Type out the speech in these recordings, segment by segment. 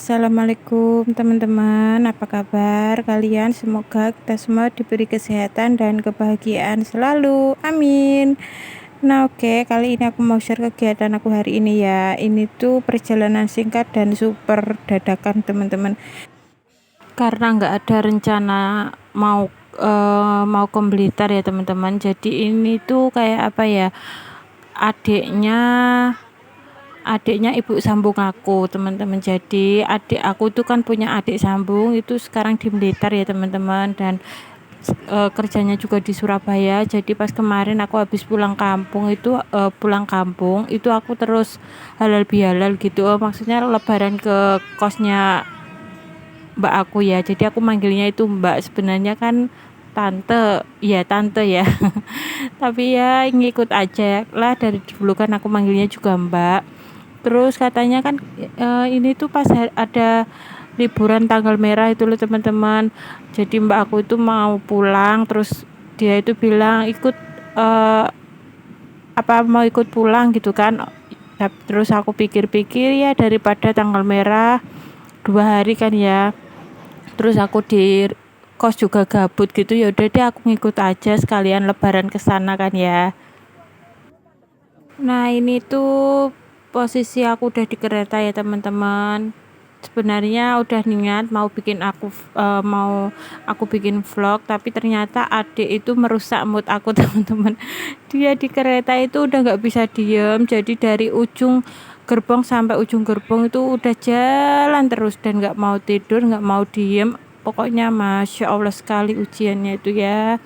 Assalamualaikum teman-teman, apa kabar kalian? Semoga kita semua diberi kesehatan dan kebahagiaan selalu, amin. Nah oke, kali ini aku mau share kegiatan aku hari ini ya. Ini tuh perjalanan singkat dan super dadakan teman-teman. Karena nggak ada rencana mau mau ke Blitar ya teman-teman. Jadi ini tuh kayak apa ya, adiknya adiknya ibu sambung aku teman-teman. Jadi adik aku tuh kan punya adik sambung itu sekarang di Blitar ya teman-teman, dan kerjanya juga di Surabaya. Jadi pas kemarin aku habis pulang kampung itu aku terus halal bihalal gitu. Maksudnya lebaran ke kosnya mbak aku ya, jadi aku manggilnya itu mbak, sebenarnya kan tante, ya tante ya. Tapi ya ngikut aja lah, dari dulu kan aku manggilnya juga mbak. Terus katanya kan ini tuh pas ada liburan tanggal merah itu loh teman-teman. Jadi mbak aku itu mau pulang, terus dia itu bilang ikut apa mau ikut pulang gitu kan. Terus aku pikir-pikir ya daripada tanggal merah 2 hari kan ya. Terus aku di kos juga gabut gitu, ya udah deh aku ngikut aja sekalian lebaran ke sana kan ya. Nah ini tuh posisi aku udah di kereta ya teman-teman. Sebenarnya udah niat mau aku bikin vlog, tapi ternyata adik itu merusak mood aku teman-teman. Dia di kereta itu udah nggak bisa diem, jadi dari ujung gerbong sampai ujung gerbong itu udah jalan terus dan nggak mau tidur, nggak mau diem. Pokoknya masya Allah sekali ujiannya itu ya.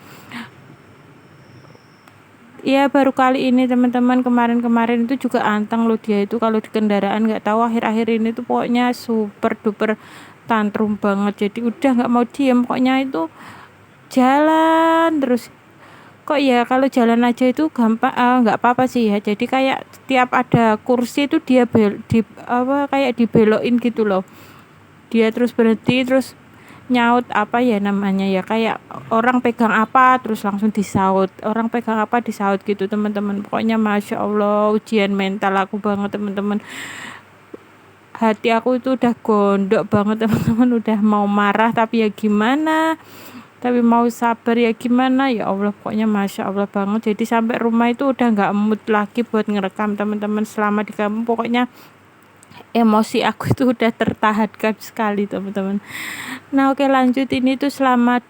Iya baru kali ini teman-teman, kemarin-kemarin itu juga anteng loh dia itu kalau di kendaraan, nggak tahu akhir-akhir ini tuh pokoknya super duper tantrum banget, jadi udah nggak mau diem pokoknya itu jalan terus. Kok ya kalau jalan aja itu gampang, nggak apa-apa sih ya, jadi kayak tiap ada kursi itu dia kayak dibelokin gitu loh, dia terus berhenti terus nyaut apa ya namanya ya, kayak orang pegang apa terus langsung disaut, orang pegang apa disaut gitu teman-teman. Pokoknya masya Allah ujian mental aku banget teman-teman. Hati aku itu udah gondok banget teman-teman, udah mau marah tapi ya gimana, tapi mau sabar ya gimana, ya Allah pokoknya masya Allah banget. Jadi sampai rumah itu udah nggak mood lagi buat ngerekam teman-teman. Selama di kampung pokoknya emosi aku itu udah tertahankan sekali teman-teman. Nah oke lanjut, ini tuh selama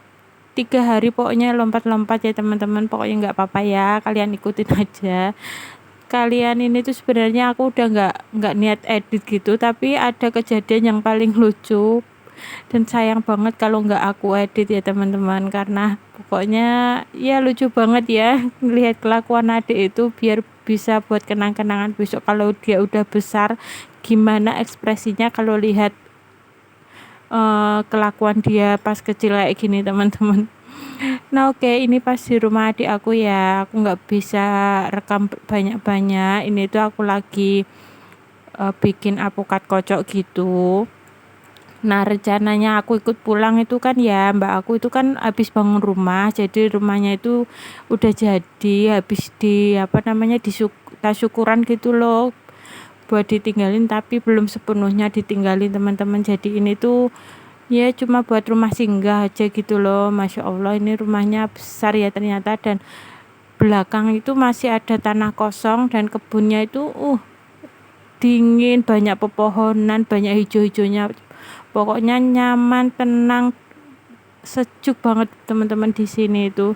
3 hari pokoknya lompat-lompat ya teman-teman. Pokoknya nggak apa-apa ya, kalian ikutin aja. Kalian ini tuh sebenarnya aku udah nggak niat edit gitu, tapi ada kejadian yang paling lucu dan sayang banget kalau nggak aku edit ya teman-teman, karena pokoknya ya lucu banget ya ngelihat kelakuan adik itu, biar bisa buat kenang-kenangan besok kalau dia udah besar gimana ekspresinya kalau lihat kelakuan dia pas kecil kayak gini teman-teman. Nah oke, ini pas di rumah adik aku ya, aku nggak bisa rekam banyak-banyak. Ini tuh aku lagi bikin apukat kocok gitu. Nah rencananya aku ikut pulang itu kan ya, mbak aku itu kan habis bangun rumah, jadi rumahnya itu udah jadi, habis di apa namanya tas syukuran gitu loh buat ditinggalin, tapi belum sepenuhnya ditinggalin teman-teman. Jadi ini tuh ya cuma buat rumah singgah aja gitu loh. Masya Allah ini rumahnya besar ya ternyata, dan belakang itu masih ada tanah kosong dan kebunnya itu dingin, banyak pepohonan, banyak hijau-hijaunya, pokoknya nyaman, tenang, sejuk banget teman-teman. Di sini itu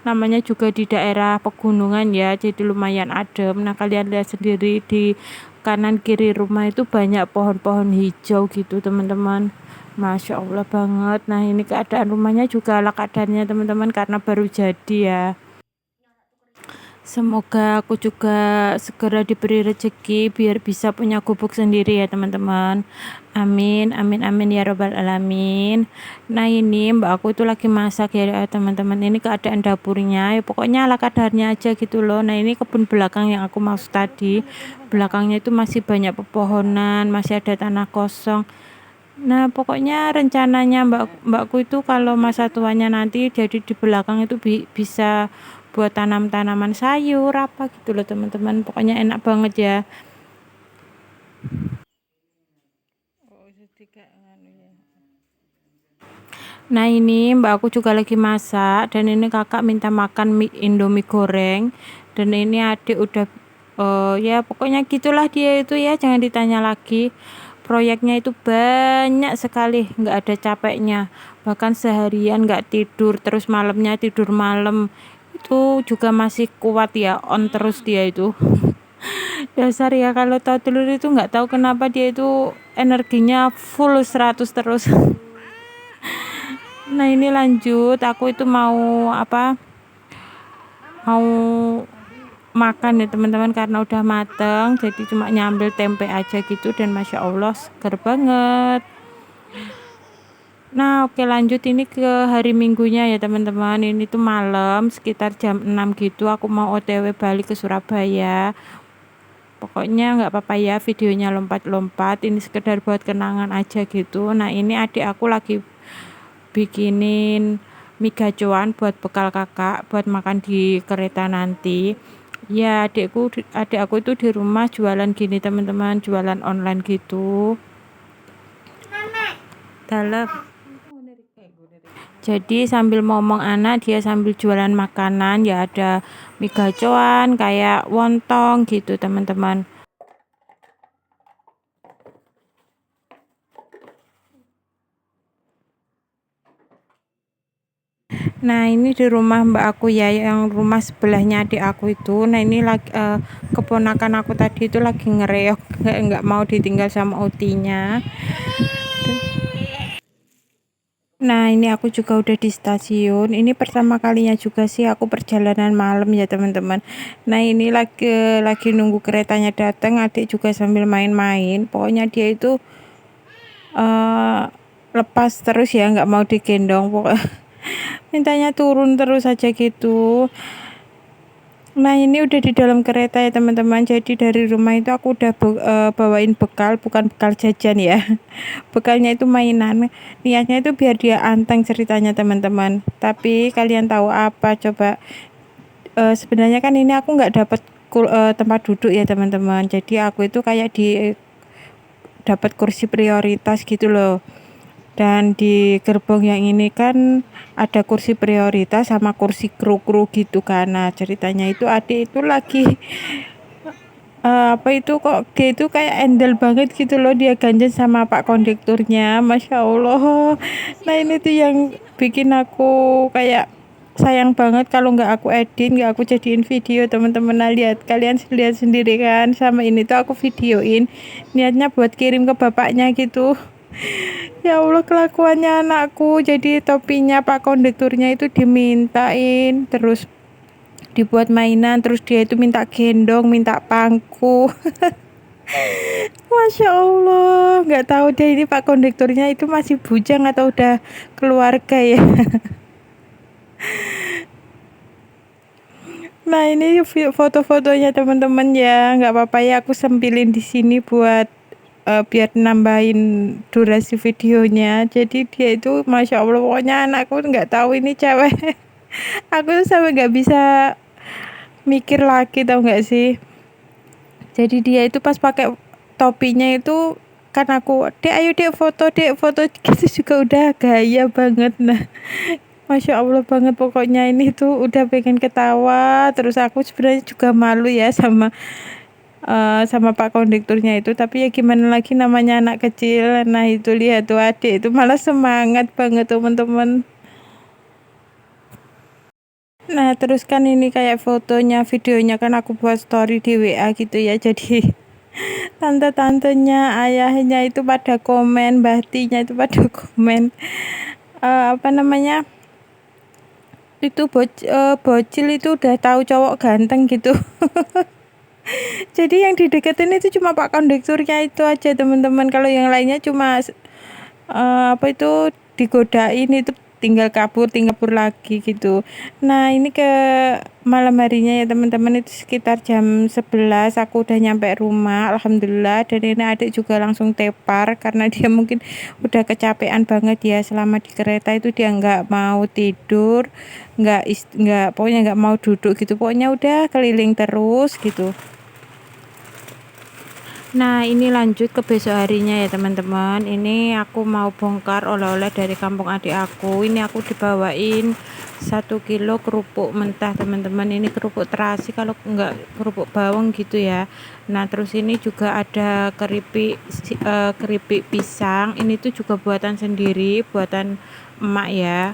namanya juga di daerah pegunungan ya, jadi lumayan adem. Nah kalian lihat sendiri di kanan kiri rumah itu banyak pohon-pohon hijau gitu teman-teman, masya Allah banget. Nah ini keadaan rumahnya juga ala keadaannya teman-teman karena baru jadi ya. Semoga aku juga segera diberi rezeki biar bisa punya gubuk sendiri ya teman-teman. Amin, amin, amin ya robbal alamin. Nah ini mbak aku itu lagi masak ya teman-teman. Ini keadaan dapurnya, ya pokoknya ala kadarnya aja gitu loh. Nah ini kebun belakang yang aku maksud tadi. Belakangnya itu masih banyak pepohonan, masih ada tanah kosong. Nah pokoknya rencananya mbakku itu kalau masa tuanya nanti jadi di belakang itu bisa buat tanam tanaman sayur apa gitu loh teman-teman, pokoknya enak banget ya. Nah ini mbak aku juga lagi masak dan ini kakak minta makan Indomie goreng dan ini adik udah ya pokoknya gitulah dia itu ya, jangan ditanya lagi. Proyeknya itu banyak sekali, nggak ada capeknya, bahkan seharian nggak tidur, terus malamnya tidur malam itu juga masih kuat ya, on terus dia itu. Dasar ya, kalau tahu telur itu nggak tahu kenapa dia itu energinya full 100 terus. Nah ini lanjut, aku itu mau mau makan ya teman-teman, karena udah mateng jadi cuma nyambil tempe aja gitu dan masya Allah seger banget. Nah oke lanjut, ini ke hari minggunya ya teman-teman. Ini tuh malam sekitar jam 6 gitu, aku mau OTW balik ke Surabaya. Pokoknya nggak apa-apa ya videonya lompat-lompat, ini sekedar buat kenangan aja gitu. Nah ini adik aku lagi bikinin mie gacoan buat bekal kakak buat makan di kereta nanti. Ya adik aku itu di rumah jualan gini teman-teman, jualan online gitu. Dalam. Jadi sambil ngomong anak, dia sambil jualan makanan ya, ada mie gacoan kayak wontong gitu teman-teman. Nah ini di rumah mbak aku ya, yang rumah sebelahnya adik aku itu. Nah ini lagi keponakan aku tadi itu lagi ngereok, nggak mau ditinggal sama utinya. Nah ini aku juga udah di stasiun. Ini pertama kalinya juga sih aku perjalanan malam ya teman-teman. Nah ini lagi nunggu keretanya datang, adik juga sambil main-main. Pokoknya dia itu lepas terus ya, nggak mau digendong, pokoknya mintanya turun terus aja gitu. Nah ini udah di dalam kereta ya teman-teman. Jadi dari rumah itu aku udah bawain bekal, bukan bekal jajan ya. Bekalnya itu mainan. Niatnya itu biar dia anteng ceritanya teman-teman. Tapi kalian tahu apa coba? Sebenarnya kan ini aku nggak dapat tempat duduk ya teman-teman. Jadi aku itu kayak dapat kursi prioritas gitu loh. Dan di gerbong yang ini kan ada kursi prioritas sama kursi kru-kru gitu kan. Nah ceritanya itu adik itu lagi apa itu kok dia itu kayak endel banget gitu loh, dia ganjen sama pak kondekturnya, masya Allah. Nah ini tuh yang bikin aku kayak sayang banget kalau nggak aku edit, nggak aku jadiin video teman-teman. Nah lihat, kalian lihat sendiri kan, sama ini tuh aku videoin niatnya buat kirim ke bapaknya gitu. Ya Allah kelakuannya anakku, jadi topinya pak kondekturnya itu dimintain, terus dibuat mainan, terus dia itu minta gendong, minta pangku. Masya Allah, nggak tahu deh ini pak kondekturnya itu masih bujang atau udah keluarga ya. Nah ini foto-fotonya teman-teman ya, nggak apa-apa ya aku sempilin di sini buat biar nambahin durasi videonya. Jadi dia itu masya Allah, pokoknya anakku nggak tahu ini cewek. Aku tuh sampai nggak bisa mikir lagi, tau nggak sih. Jadi dia itu pas pakai topinya itu kan aku, dek ayo dek foto gitu juga udah gaya banget. Nah masya Allah banget, pokoknya ini tuh udah pengen ketawa terus. Aku sebenarnya juga malu ya sama pak kondekturnya itu, tapi ya gimana lagi, namanya anak kecil. Nah itu lihat tuh adik itu malah semangat banget teman-teman. Nah terus kan ini kayak fotonya videonya kan aku buat story di WA gitu ya, jadi tante-tantenya ayahnya itu pada komen, bahtinya itu pada komen apa namanya itu bocil itu udah tahu cowok ganteng gitu. Jadi yang dideketin itu cuma pak kondekturnya itu aja teman-teman, kalau yang lainnya cuma apa itu digodain, itu tinggal kabur lagi gitu. Nah ini ke malam harinya ya teman-teman, itu sekitar jam 11 aku udah nyampe rumah alhamdulillah. Dan ini adik juga langsung tepar karena dia mungkin udah kecapean banget ya selama di kereta itu. Dia nggak mau tidur, nggak pokoknya nggak mau duduk gitu, pokoknya udah keliling terus gitu. Nah, ini lanjut ke besok harinya ya teman-teman. Ini aku mau bongkar oleh-oleh dari kampung adik aku. Ini aku dibawain 1 kilo kerupuk mentah teman-teman. Ini kerupuk terasi, kalau enggak kerupuk bawang gitu ya. Nah, terus ini juga ada keripik pisang. Ini tuh juga buatan sendiri, buatan emak ya.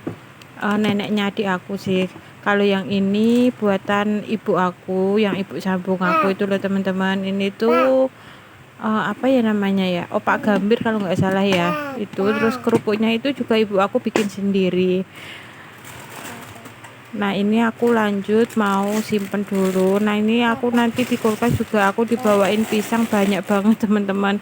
Neneknya adik aku sih. Kalau yang ini buatan ibu aku, yang ibu sambung aku itu loh teman-teman. Ini tuh apa ya namanya ya, opak gambir kalau nggak salah ya itu. Terus kerupuknya itu juga ibu aku bikin sendiri. Nah, ini aku lanjut mau simpen dulu. Nah, ini aku nanti di kulkas juga aku dibawain pisang banyak banget teman-teman.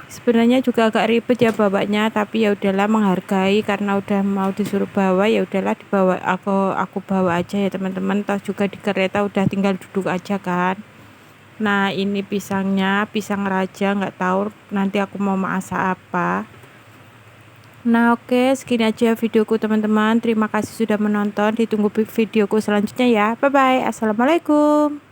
Sebenarnya juga agak ribet ya bawanya, tapi ya udahlah, menghargai karena udah mau disuruh bawa, ya udahlah dibawa, aku bawa aja ya teman-teman. Toh juga di kereta udah tinggal duduk aja kan. Nah, ini pisangnya, pisang raja, nggak tahu nanti aku mau masak apa. Nah, oke, segini aja videoku teman-teman. Terima kasih sudah menonton. Ditunggu videoku selanjutnya ya. Bye bye. Assalamualaikum.